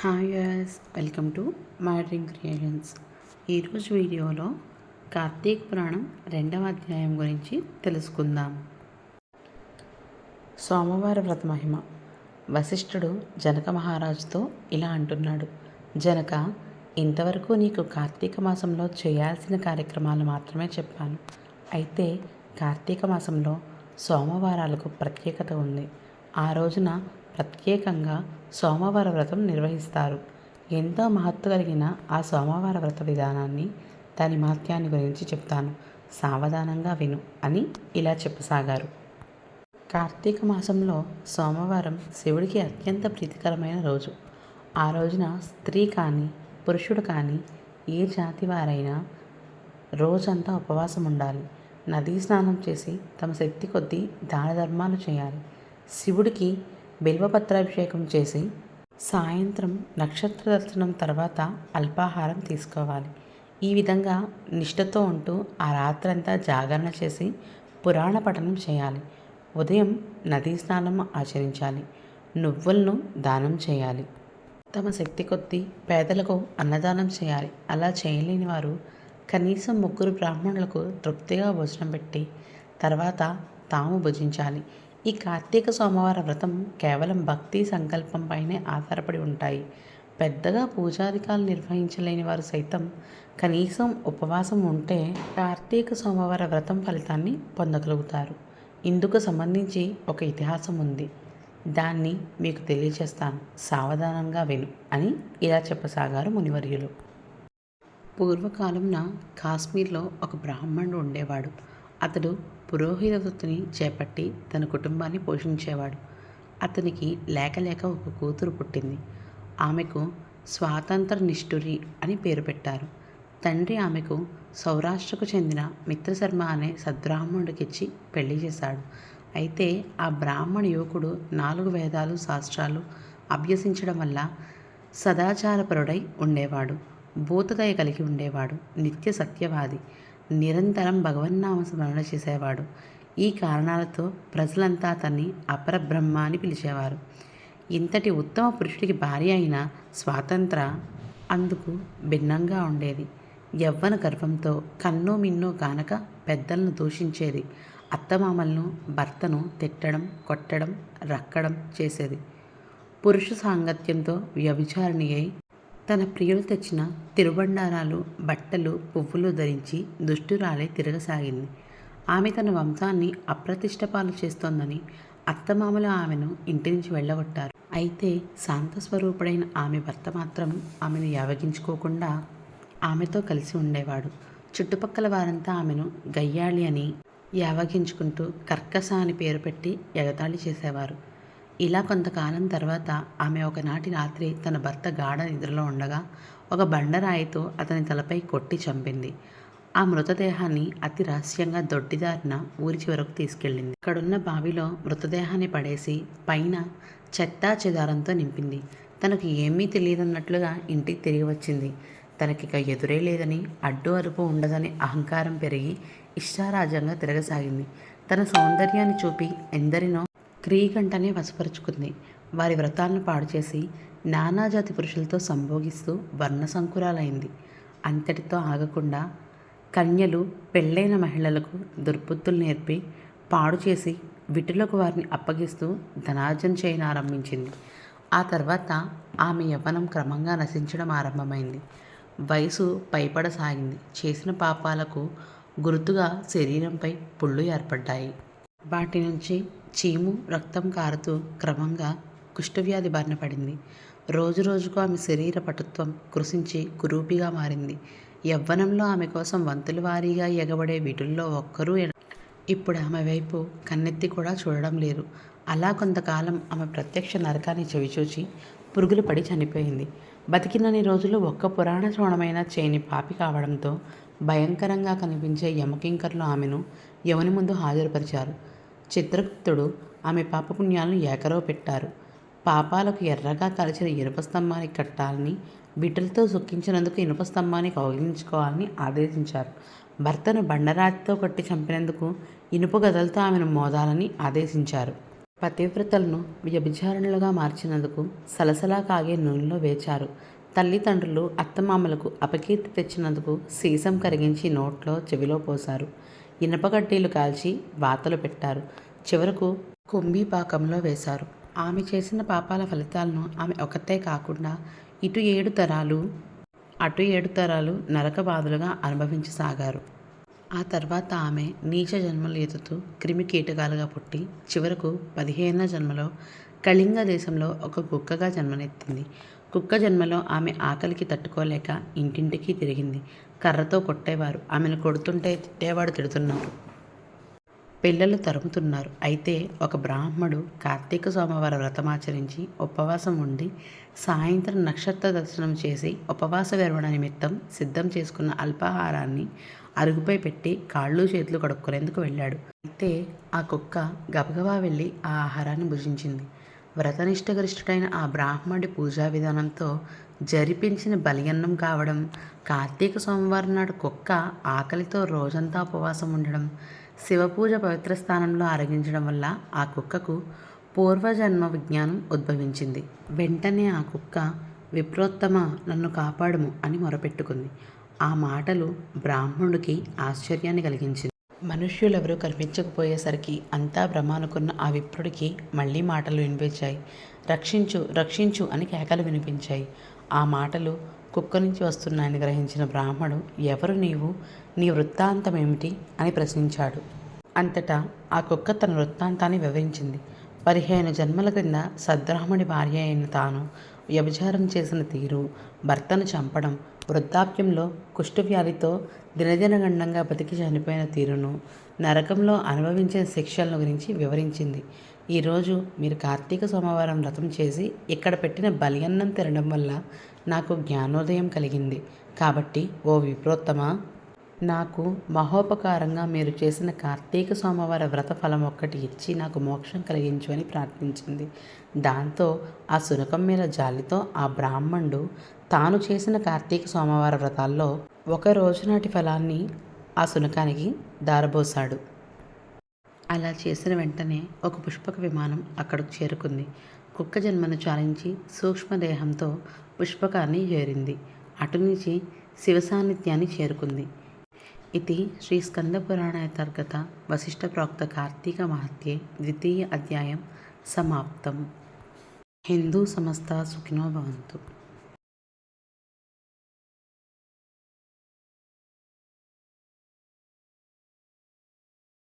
Hi yes welcome to my dream creations. ఈరోజు వీడియోలో కార్తీక పురాణం 2వ అధ్యాయం గురించి తెలుసుకుందాం. సోమవార వ్రత మహిమ. వశిష్ఠుడు జనక మహారాజుతో ఇలా అంటున్నాడు: జనక, ఇంతవరకు నీకు కార్తీక మాసంలో చేయాల్సిన కార్యక్రమాలు మాత్రమే చెప్పాను. అయితే కార్తీక మాసంలో సోమవారాలకు ప్రత్యేకత ఉంది. ఆ రోజున ప్రత్యేకంగా సోమవార వ్రతం నిర్వహిస్తారు. ఎంతో మహత్తు కలిగిన ఆ సోమవార వ్రత విధానాన్ని, దాని మహత్యాన్ని గురించి చెప్తాను, సావధానంగా విను అని ఇలా చెప్పసాగారు. కార్తీక మాసంలో సోమవారం శివుడికి అత్యంత ప్రీతికరమైన రోజు. ఆ రోజున స్త్రీ కానీ పురుషుడు కానీ ఏ జాతి వారైనా రోజంతా ఉపవాసం ఉండాలి. నదీ స్నానం చేసి తమ శక్తి కొద్దీ దాన ధర్మాలు చేయాలి. శివుడికి బిల్వపత్రాభిషేకం చేసి సాయంత్రం నక్షత్ర దర్శనం తర్వాత అల్పాహారం తీసుకోవాలి. ఈ విధంగా నిష్ఠతో ఉంటూ ఆ రాత్రంతా జాగరణ చేసి పురాణ పఠనం చేయాలి. ఉదయం నదీ స్నానం ఆచరించాలి. నువ్వులను దానం చేయాలి. తమ శక్తి కొద్దీ పేదలకు అన్నదానం చేయాలి. అలా చేయలేని వారు కనీసం 3 బ్రాహ్మణులకు తృప్తిగా భోజనం పెట్టి తర్వాత తాము భుజించాలి. ఈ కార్తీక సోమవార వ్రతం కేవలం భక్తి సంకల్పంపైనే ఆధారపడి ఉంటాయి. పెద్దగా పూజాధికాలు నిర్వహించలేని వారు సైతం కనీసం ఉపవాసం ఉంటే కార్తీక సోమవార వ్రతం ఫలితాన్ని పొందగలుగుతారు. ఇందుకు సంబంధించి ఒక ఇతిహాసం ఉంది. దాన్ని మీకు తెలియజేస్తాను, సావధానంగా విను అని ఇలా చెప్పసాగారు మునివర్యులు. పూర్వకాలంన కాశ్మీర్లో ఒక బ్రాహ్మణుడు ఉండేవాడు. అతడు పురోహిత వృత్తిని చేపట్టి తన కుటుంబాన్ని పోషించేవాడు. అతనికి లేక లేక ఒక కూతురు పుట్టింది. ఆమెకు స్వాతంత్ర నిష్ఠురి అని పేరు పెట్టారు. తండ్రి ఆమెకు సౌరాష్ట్రకు చెందిన మిత్రశర్మ అనే సద్బ్రాహ్మణుడికిచ్చి పెళ్లి చేశాడు. అయితే ఆ బ్రాహ్మణ యువకుడు 4 వేదాలు శాస్త్రాలు అభ్యసించడం వల్ల సదాచారపరుడై ఉండేవాడు. భూతదయ కలిగి ఉండేవాడు. నిత్య సత్యవాది. నిరంతరం భగవన్నామ స్మరణ చేసేవాడు. ఈ కారణాలతో ప్రజలంతా అతన్ని అపరబ్రహ్మ అని పిలిచేవారు. ఇంతటి ఉత్తమ పురుషుడికి భార్య అయిన స్వాతంత్ర అందుకు భిన్నంగా ఉండేది. యవ్వన గర్వంతో కన్నో మిన్నో కానక పెద్దలను దూషించేది. అత్తమామలను, భర్తను తిట్టడం, కొట్టడం, రక్కడం చేసేది. పురుష సాంగత్యంతో వ్యభిచారిణి అయి తన ప్రియులు తెచ్చిన తిరుబండారాలు, బట్టలు, పువ్వులు ధరించి దుష్టురాలై తిరగసాగింది. ఆమె తన వంశాన్ని అప్రతిష్టపాలు చేస్తోందని అత్తమామలు ఆమెను ఇంటి నుంచి వెళ్ళగొట్టారు. అయితే శాంతస్వరూపుడైన ఆమె భర్త మాత్రం ఆమెను యావగించుకోకుండా ఆమెతో కలిసి ఉండేవాడు. చుట్టుపక్కల వారంతా ఆమెను గయ్యాళి అని యావగించుకుంటూ కర్కశ అని పేరు పెట్టి ఎగతాళి చేసేవారు. ఇలా కొంతకాలం తర్వాత ఆమె ఒకనాటి రాత్రి తన భర్త గాఢ నిద్రలో ఉండగా ఒక బండరాయితో అతని తలపై కొట్టి చంపింది. ఆ మృతదేహాన్ని అతి రహస్యంగా దొడ్డిదారిన ఊరి చివరకు తీసుకెళ్ళింది. అక్కడున్న బావిలో మృతదేహాన్ని పడేసి పైన చెత్తా చెదారంతో నింపింది. తనకు ఏమీ తెలియదన్నట్లుగా ఇంటికి తిరిగి వచ్చింది. తనకిక ఎదురే లేదని, అడ్డు అరుపు ఉండదని అహంకారం పెరిగి ఇష్టారాజ్యంగా తిరగసాగింది. తన సౌందర్యాన్ని చూపి ఎందరినో క్రీగంటనే వశపరుచుకుంది. వారి వ్రతాలను పాడు చేసి నానాజాతి పురుషులతో సంభోగిస్తూ వర్ణసంకురాలైంది. అంతటితో ఆగకుండా కన్యలు, పెళ్ళైన మహిళలకు దుర్బుద్ధులు నేర్పి పాడు చేసి విటులకు వారిని అప్పగిస్తూ ధనార్జన చేయడం ఆరంభించింది. ఆ తర్వాత ఆమె యవ్వనం క్రమంగా నశించడం ఆరంభమైంది. వయసు పైపడసాగింది. చేసిన పాపాలకు గుర్తుగా శరీరంపై పుళ్ళు ఏర్పడ్డాయి. వాటి నుంచి చీము, రక్తం కారుతూ క్రమంగా కుష్ఠవ్యాధి బారిన పడింది. రోజు రోజుకు ఆమె శరీర పటుత్వం కృశించి కురూపిగా మారింది. యవ్వనంలో ఆమె కోసం వంతుల వారీగా ఎగబడే వీటుల్లో ఒక్కరూ ఇప్పుడు ఆమె వైపు కన్నెత్తి కూడా చూడడం లేదు. అలా కొంతకాలం ఆమె ప్రత్యక్ష నరకాన్ని చవిచూచి పురుగులు పడి చనిపోయింది. బతికినన్ని రోజులు ఒక్క పురాణ శ్రవణమైన చేయని పాపి కావడంతో భయంకరంగా కనిపించే యమకింకర్లు ఆమెను యముని ముందు హాజరుపరిచారు. చిత్రగుప్తుడు ఆమె పాపపుణ్యాలను ఏకరో పెట్టారు. పాపాలకు ఎర్రగా కలిసిన ఇనుప స్తంభానికి కట్టాలని, బిడ్డలతో సుఖించినందుకు ఇనుప స్తంభాన్ని కౌగిలించుకోవాలని ఆదేశించారు. భర్తను బండరాతితో కొట్టి చంపినందుకు ఇనుప గదలతో ఆమెను మోదాలని ఆదేశించారు. పతివ్రతలను వ్యభిచారణలుగా మార్చినందుకు సలసలా కాగే నూనెలో వేచారు. తల్లిదండ్రులు అత్తమామలకు అపకీర్తి తెచ్చినందుకు సీసం కరిగించి నోట్లో చెవిలో పోశారు. ఇనపగడ్డీలు కాల్చి వాతలు పెట్టారు. చివరకు కుంభీపాకంలో వేశారు. ఆమె చేసిన పాపాల ఫలితాలను ఆమె ఒకతే కాకుండా ఇటు 7 తరాలు అటు 7 తరాలు నరక బాధలుగా అనుభవించసాగారు. ఆ తర్వాత ఆమె నీచ జన్మలు ఎత్తుతూ క్రిమి కీటకాలుగా పుట్టి చివరకు 15వ జన్మలో కళింగ దేశంలో ఒక కుక్కగా జన్మనెత్తింది. కుక్క జన్మలో ఆమె ఆకలికి తట్టుకోలేక ఇంటింటికి తిరిగింది. కర్రతో కొట్టేవారు ఆమెను కొడుతుంటే తిట్టేవాడు తిడుతున్నారు. పిల్లలు తరుముతున్నారు. అయితే ఒక బ్రాహ్మడు కార్తీక సోమవార వ్రతమాచరించి ఉపవాసం ఉండి సాయంత్రం నక్షత్ర దర్శనం చేసి ఉపవాస విరమణ నిమిత్తం సిద్ధం చేసుకున్న అల్పాహారాన్ని అరుగుపై పెట్టి కాళ్ళు చేతులు కడుక్కునేందుకు వెళ్ళాడు. అయితే ఆ కుక్క గబగబా వెళ్ళి ఆ ఆహారాన్ని భుజించింది. వ్రతనిష్టగరిష్ఠుడైన ఆ బ్రాహ్మడి పూజా విధానంతో జరిపించిన బలియన్నం కావడం, కార్తీక సోమవారం నాడు కుక్క ఆకలితో రోజంతా ఉపవాసం ఉండడం, శివపూజ పవిత్ర స్థానంలో ఆరగించడం వల్ల ఆ కుక్కకు పూర్వజన్మ విజ్ఞానం ఉద్భవించింది. వెంటనే ఆ కుక్క విప్రోత్తమ నన్ను కాపాడుము అని మొరపెట్టుకుంది. ఆ మాటలు బ్రాహ్మణుడికి ఆశ్చర్యాన్ని కలిగించింది. మనుష్యులెవరూ కనిపించకపోయేసరికి అంతా భ్రమ అనుకున్న ఆ విప్రుడికి మళ్ళీ మాటలు వినిపించాయి. రక్షించు రక్షించు అని కేకలు వినిపించాయి. ఆ మాటలు కుక్క నుంచి వస్తున్నాయని గ్రహించిన బ్రాహ్మడు ఎవరు నీవు, నీ వృత్తాంతమేమిటి అని ప్రశ్నించాడు. అంతటా ఆ కుక్క తన వృత్తాంతాన్ని వివరించింది. 15 జన్మల క్రింద సద్బ్రాహ్మడి భార్య అయిన తాను వ్యభిచారం చేసిన తీరు, భర్తను చంపడం, వృద్ధాప్యంలో కుష్ఠవ్యాధితో దినదినగండంగా బతికి చనిపోయిన తీరును, నరకంలో అనుభవించిన శిక్షలను గురించి వివరించింది. ఈరోజు మీరు కార్తీక సోమవారం వ్రతం చేసి ఇక్కడ పెట్టిన బలియన్నం తినడం వల్ల నాకు జ్ఞానోదయం కలిగింది. కాబట్టి ఓ విప్రోత్తమ, నాకు మహోపకారంగా మీరు చేసిన కార్తీక సోమవార వ్రత ఫలం ఒక్కటి ఇచ్చి నాకు మోక్షం కలిగించు అని ప్రార్థించింది. దాంతో ఆ శునకం మీద జాలితో ఆ బ్రాహ్మణుడు తాను చేసిన కార్తీక సోమవార వ్రతాల్లో ఒక రోజునాటి ఫలాన్ని ఆ శునకానికి దారబోసాడు. అలా చేసిన వెంటనే ఒక పుష్పక విమానం అక్కడకు చేరుకుంది. కుక్క జన్మను చాలించి సూక్ష్మదేహంతో పుష్పకాన్ని చేరింది. అటు నుంచి శివ సాన్నిధ్యాన్ని చేరుకుంది. ఇది శ్రీ స్కందపురాణాంతర్గత వశిష్ఠ ప్రోక్త కార్తీక మహత్యే 2వ అధ్యాయం సమాప్తం. హిందూ సమస్త సుఖినో భవంతు.